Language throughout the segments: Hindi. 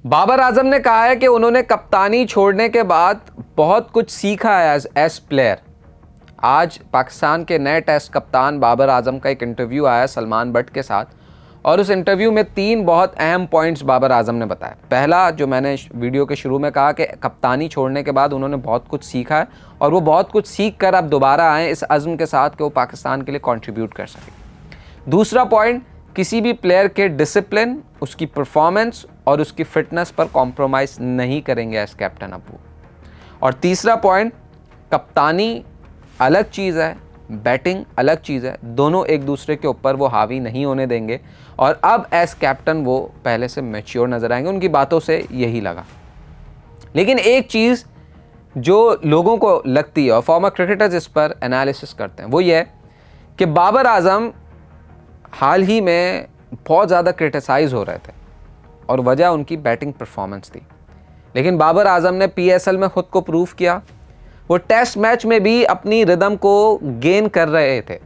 बाबर आजम ने कहा है कि उन्होंने कप्तानी छोड़ने के बाद बहुत कुछ सीखा है एज प्लेयर। आज पाकिस्तान के नए टेस्ट कप्तान बाबर आजम का एक इंटरव्यू आया सलमान बट के साथ, और उस इंटरव्यू में 3 बहुत अहम पॉइंट्स बाबर आजम ने बताया। पहला, जो मैंने वीडियो के शुरू में कहा कि कप्तानी छोड़ने के बाद उन्होंने बहुत कुछ सीखा है और वो बहुत कुछ सीख कर अब दोबारा आए इस अज़्म के साथ कि वो पाकिस्तान के लिए कंट्रीब्यूट कर सके। दूसरा पॉइंट, किसी भी प्लेयर के डिसिप्लिन, उसकी परफॉर्मेंस और उसकी फिटनेस पर कॉम्प्रोमाइज़ नहीं करेंगे एज कैप्टन अब वो। और तीसरा पॉइंट, कप्तानी अलग चीज़ है, बैटिंग अलग चीज़ है, दोनों एक दूसरे के ऊपर वो हावी नहीं होने देंगे और अब एज कैप्टन वो पहले से मैच्योर नज़र आएंगे। उनकी बातों से यही लगा। लेकिन एक चीज़ जो लोगों को लगती है और फॉर्मर क्रिकेटर्स इस पर एनालिसिस करते हैं, वो ये है कि बाबर आजम हाल ही में बहुत ज़्यादा क्रिटिसाइज़ हो रहे थे और वजह उनकी बैटिंग परफॉर्मेंस थी। लेकिन बाबर आजम ने PSL में ख़ुद को प्रूव किया, वो टेस्ट मैच में भी अपनी रिदम को गेन कर रहे थे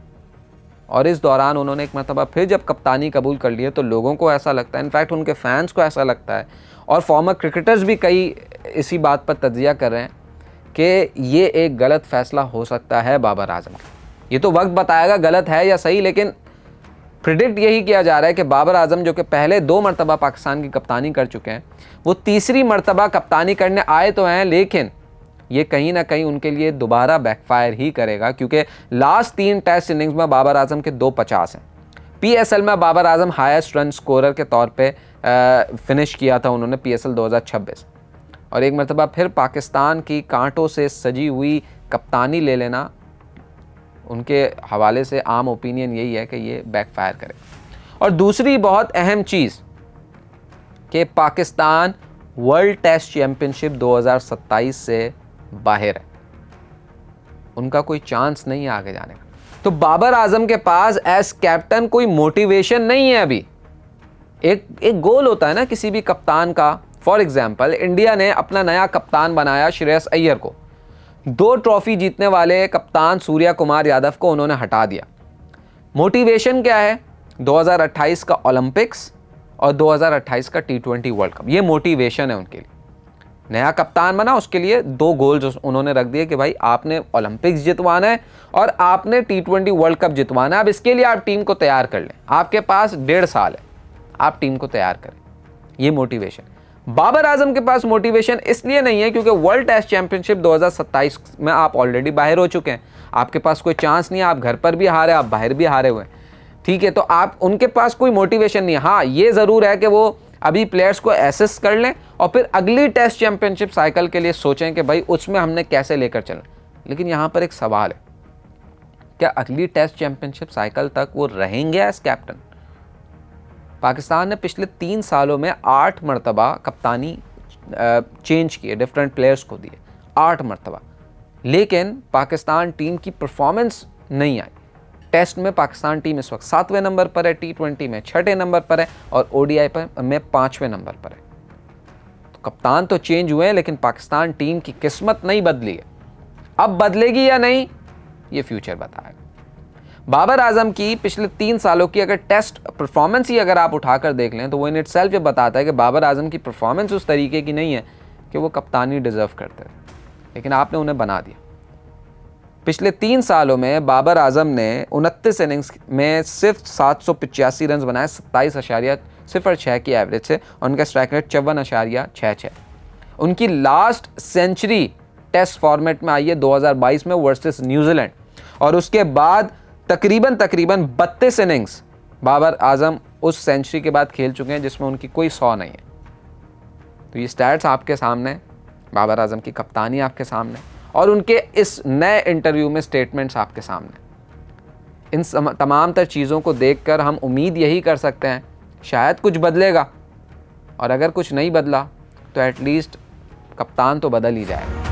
और इस दौरान उन्होंने एक मरतबा फिर जब कप्तानी कबूल कर लिए तो लोगों को ऐसा लगता है, इनफैक्ट उनके फैंस को ऐसा लगता है और फॉर्मर क्रिकेटर्स भी कई इसी बात पर तज्जिया कर रहे हैं कि ये एक गलत फ़ैसला हो सकता है बाबर आजम का। ये तो वक्त बताएगा गलत है या सही, लेकिन प्रिडिक्ट यही किया जा रहा है कि बाबर आजम, जो कि पहले 2 मरतबा पाकिस्तान की कप्तानी कर चुके हैं, वो तीसरी मरतबा कप्तानी करने आए तो हैं, लेकिन ये कहीं ना कहीं उनके लिए दोबारा बैकफायर ही करेगा, क्योंकि लास्ट 3 टेस्ट इनिंग्स में बाबर आजम के 250 हैं। PSL में Babar Azam highest run scorer के तौर पे फिनिश किया था उन्होंने PSL 2026, और एक मरतबा फिर पाकिस्तान की कांटों से सजी हुई कप्तानी ले लेना उनके हवाले से आम ओपिनियन यही है कि ये बैकफायर करे। और दूसरी बहुत अहम चीज़ कि पाकिस्तान वर्ल्ड टेस्ट चैम्पियनशिप 2027 से बाहर है, उनका कोई चांस नहीं है आगे जाने का। तो बाबर आजम के पास एज कैप्टन कोई मोटिवेशन नहीं है अभी। एक गोल होता है ना किसी भी कप्तान का। फॉर एग्जाम्पल, इंडिया ने अपना नया कप्तान बनाया श्रेयस अय्यर को। 2 ट्रॉफी जीतने वाले कप्तान सूर्या कुमार यादव को उन्होंने हटा दिया। मोटिवेशन क्या है? 2028 का ओलंपिक्स और 2028 का T20 वर्ल्ड कप, ये मोटिवेशन है उनके लिए। नया कप्तान बना, उसके लिए 2 गोल्स उन्होंने रख दिए कि भाई आपने ओलंपिक्स जितवाना है और आपने T20 वर्ल्ड कप जितवाना है। अब इसके लिए आप टीम को तैयार कर लें, आपके पास 1.5 साल है, आप टीम को तैयार करें। ये मोटिवेशन। बाबर आजम के पास मोटिवेशन इसलिए नहीं है क्योंकि वर्ल्ड टेस्ट चैंपियनशिप 2027 में आप ऑलरेडी बाहर हो चुके हैं, आपके पास कोई चांस नहीं है, आप घर पर भी हारे, आप बाहर भी हारे हुए हैं, ठीक है। तो आप, उनके पास कोई मोटिवेशन नहीं है। हाँ, ये ज़रूर है कि वो अभी प्लेयर्स को एसेस कर लें और फिर अगली टेस्ट चैंपियनशिप साइकिल के लिए सोचें कि भाई उसमें हमने कैसे लेकर चलें। लेकिन यहाँ पर एक सवाल है, क्या अगली टेस्ट चैंपियनशिप साइकिल तक वो रहेंगे एज कैप्टन? पाकिस्तान ने पिछले 3 सालों में 8 मरतबा कप्तानी चेंज किए, डिफरेंट प्लेयर्स को दिए, 8 मरतबा, लेकिन पाकिस्तान टीम की परफॉर्मेंस नहीं आई। टेस्ट में पाकिस्तान टीम इस वक्त 7वें नंबर पर है, T20 में 6ठे नंबर पर है और ODI पर में 5वें नंबर पर है। तो कप्तान तो चेंज हुए हैं, लेकिन पाकिस्तान टीम की किस्मत नहीं बदली है। अब बदलेगी या नहीं, ये फ्यूचर बताएगा। बाबर आजम की पिछले 3 सालों की अगर टेस्ट परफॉर्मेंस ही अगर आप उठाकर देख लें तो वो इन इटसेल्फ ये बताता है कि बाबर आजम की परफॉर्मेंस उस तरीके की नहीं है कि वो कप्तानी डिज़र्व करते थे, लेकिन आपने उन्हें बना दिया। पिछले 3 सालों में बाबर आजम ने 29 इनिंग्स में सिर्फ 785 रन बनाए, 27.06 की एवरेज से, और उनका स्ट्राइक रेट 54.66। उनकी लास्ट सेंचुरी टेस्ट फॉर्मेट में आई है 2022 में वर्सेस न्यूजीलैंड, और उसके बाद तकरीबन 32 इनिंग्स बाबर आजम उस सेंचुरी के बाद खेल चुके हैं जिसमें उनकी कोई 100 नहीं है। तो ये स्टैट्स आपके सामने, बाबर आजम की कप्तानी आपके सामने, और उनके इस नए इंटरव्यू में स्टेटमेंट्स आपके सामने। इन तमाम तर चीज़ों को देखकर हम उम्मीद यही कर सकते हैं शायद कुछ बदलेगा, और अगर कुछ नहीं बदला तो एटलीस्ट कप्तान तो बदल ही जाएगा।